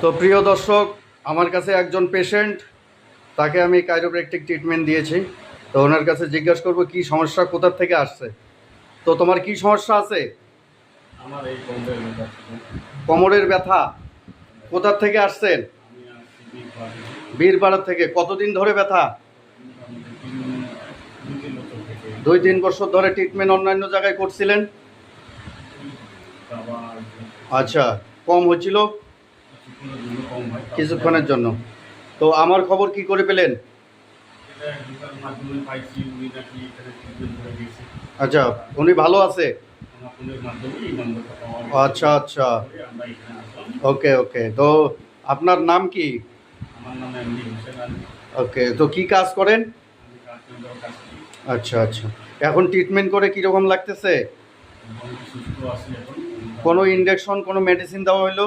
তো প্রিয় দর্শক, আমার কাছে একজন পেশেন্ট, তাকে আমি কাইরোপ্র্যাকটিক ট্রিটমেন্ট দিয়েছি। তো ওনার কাছে জিজ্ঞাসা করবো কি সমস্যা, কোথা থেকে আসছে। তো তোমার কি সমস্যা আছে? আমার এই কোমরের ব্যথা ছিল। কোমরের ব্যথা। কোথা থেকে আসছেন? আমি আসছি বীরপাড়া থেকে। বীরপাড়া থেকে। কতদিন ধরে ব্যথা? মোটামুটি ২-৩ বছর থেকে। 2-3 বছর ধরে ট্রিটমেন্ট অন্যান্য জায়গায় করছিলেন? আবার আচ্ছা, কম হচ্ছিল কিছুক্ষণের জন্য কম হয়। কিছুক্ষণের জন্য। তো আমার খবর কি করে পেলেন? এটা একজনের মাধ্যমে পাইছি, উনি নাকি এখানে ট্রিটমেন্ট করে গেছে। আচ্ছা, উনি ভালো আছে? আমার ফোনের মাধ্যমে এই নাম্বারটা পাওয়া আচ্ছা আচ্ছা, গেছে। আমরা এখানে আসলাম। ওকে ওকে। তো আপনার নাম কি? আমার নাম এমডি হোসেন আলী। ওকে, তো কি কাজ করেন? আমি কাশ্মীরের কাজ করি আচ্ছা আচ্ছা। এখন ট্রিটমেন্ট করে কীরকম লাগতেছে? এবং সুস্থ আছি এখন। কোনো ইনজেকশন, কোনো মেডিসিন দেওয়া হলো?